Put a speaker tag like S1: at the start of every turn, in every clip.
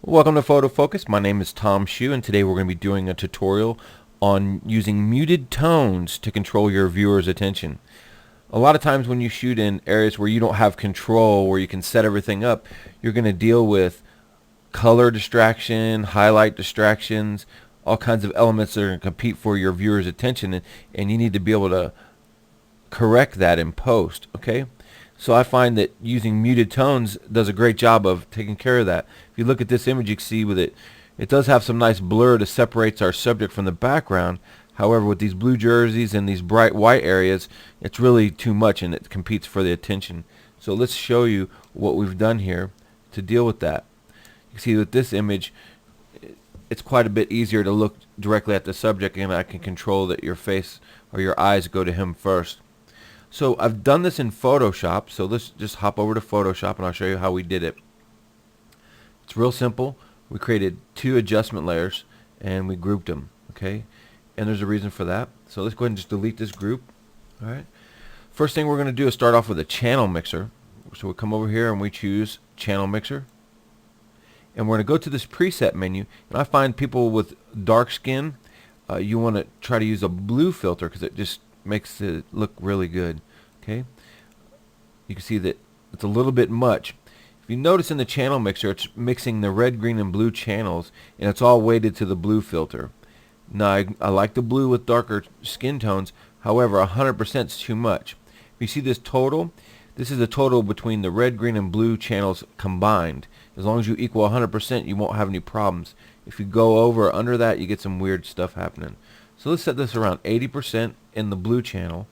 S1: Welcome to Photo Focus. My name is Tom Hsu, and today we're going to be doing a tutorial on using muted tones to control your viewer's attention. A lot of times when you shoot in areas where you don't have control, where you can set everything up, you're going to deal with color distraction, highlight distractions, all kinds of elements that are going to compete for your viewer's attention, and you need to be able to correct that in post, okay? So I find that using muted tones does a great job of taking care of that. If you look at this image, you can see with it does have some nice blur that separates our subject from the background. However, with these blue jerseys and these bright white areas, it's really too much and it competes for the attention. So let's show you what we've done here to deal with that. You can see with this image, it's quite a bit easier to look directly at the subject, and I can control that your face or your eyes go to him first. So I've done this in Photoshop, so let's just hop over to Photoshop and I'll show you how we did it. It's real simple. We created two adjustment layers and we grouped them, okay? And there's a reason for that. So let's go ahead and just delete this group. All right. First thing we're going to do is start off with a channel mixer. So we'll come over here and we choose channel mixer. And we're going to go to this preset menu, and I find people with dark skin, you want to try to use a blue filter because it just makes it look really good. Okay, you can see that it's a little bit much. If you notice in the channel mixer, it's mixing the red, green, and blue channels, and it's all weighted to the blue filter. Now I like the blue with darker skin tones. However, 100% is too much. If you see this total, this is the total between the red, green, and blue channels combined. As long as you equal 100%, you won't have any problems. If you go over or under that, you get some weird stuff happening. So let's set this around 80% in the blue channel,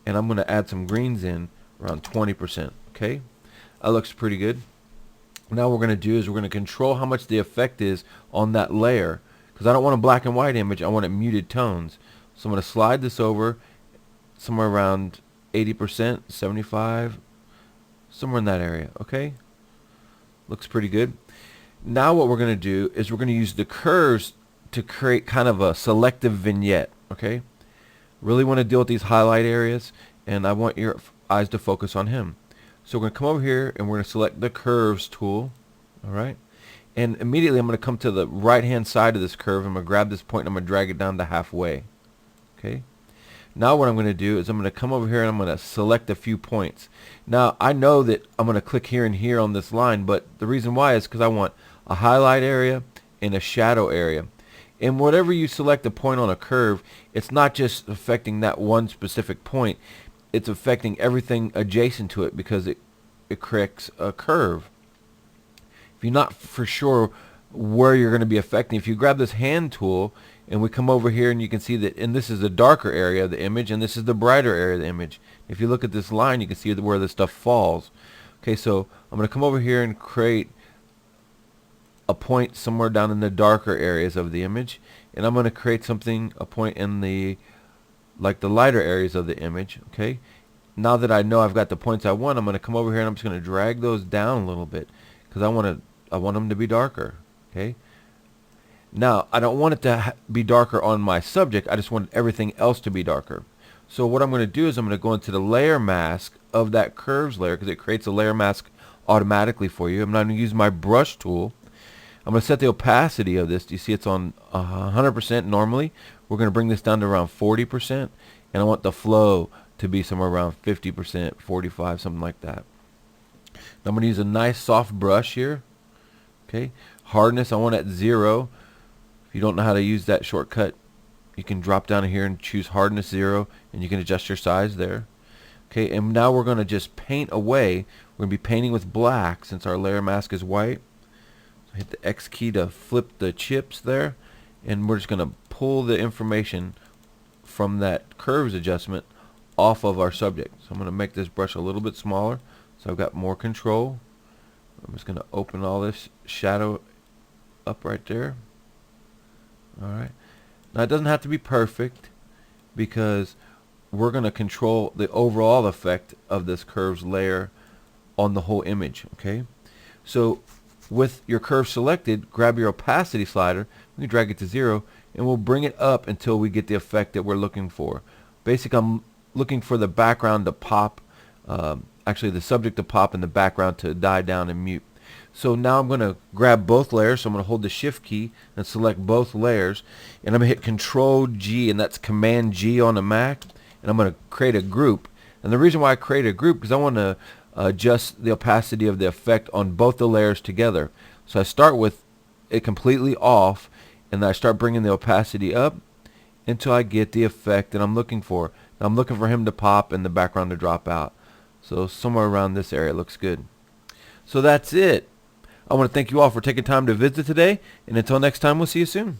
S1: and I'm going to add some greens in around 20%. Okay, that looks pretty good. Now what we're going to do is we're going to control how much the effect is on that layer, because I don't want a black and white image, I want it muted tones. So I'm going to slide this over somewhere around 80%, 75, somewhere in that area. Okay, looks pretty good. Now what we're going to do is we're going to use the curves to create kind of a selective vignette. Okay, really want to deal with these highlight areas, and I want your eyes to focus on him. So we're going to come over here and we're going to select the curves tool. All right, and immediately I'm going to come to the right hand side of this curve. I'm going to grab this point and I'm going to drag it down to halfway. Okay, now what I'm going to do is I'm going to come over here and I'm going to select a few points. Now I know that I'm going to click here and here on this line, but the reason why is because I want a highlight area and a shadow area. And whatever you select a point on a curve, it's not just affecting that one specific point, it's affecting everything adjacent to it because it creates a curve. If you're not for sure where you're going to be affecting, if you grab this hand tool and we come over here and you can see that, and this is the darker area of the image and this is the brighter area of the image. If you look at this line, you can see where this stuff falls. Okay, so I'm going to come over here and create a point somewhere down in the darker areas of the image, and I'm going to create something, a point in the lighter areas of the image. Okay, now that I know I've got the points I want, I'm going to come over here and I'm just going to drag those down a little bit because I want them to be darker. Okay, now I don't want it to be darker on my subject, I just want everything else to be darker. So what I'm going to do is I'm going to go into the layer mask of that curves layer because it creates a layer mask automatically for you. I'm going to use my brush tool. I'm going to set the opacity of this. You see it's on 100% normally. We're going to bring this down to around 40%, and I want the flow to be somewhere around 50%, 45, something like that. Now I'm going to use a nice soft brush here. Okay, hardness I want at 0. If you don't know how to use that shortcut, you can drop down here and choose hardness 0, and you can adjust your size there. Okay, and now we're going to just paint away. We're going to be painting with black since our layer mask is white. Hit the X key to flip the chips there, and we're just going to pull the information from that curves adjustment off of our subject. So I'm going to make this brush a little bit smaller so I've got more control. I'm just going to open all this shadow up right there. Alright, now it doesn't have to be perfect because we're going to control the overall effect of this curves layer on the whole image. Okay, so with your curve selected, grab your opacity slider, we can drag it to 0, and we'll bring it up until we get the effect that we're looking for. Basically, I'm looking for the background to pop, actually the subject to pop and the background to die down and mute. So now I'm going to grab both layers. So I'm going to hold the shift key and select both layers. And I'm going to hit Control G, and that's Command G on the Mac. And I'm going to create a group. And the reason why I create a group because I want to adjust the opacity of the effect on both the layers together. So I start with it completely off, and then I start bringing the opacity up until I get the effect that I'm looking for. Now I'm looking for him to pop and the background to drop out. So somewhere around this area looks good. So that's it. I want to thank you all for taking time to visit today, and until next time, we'll see you soon.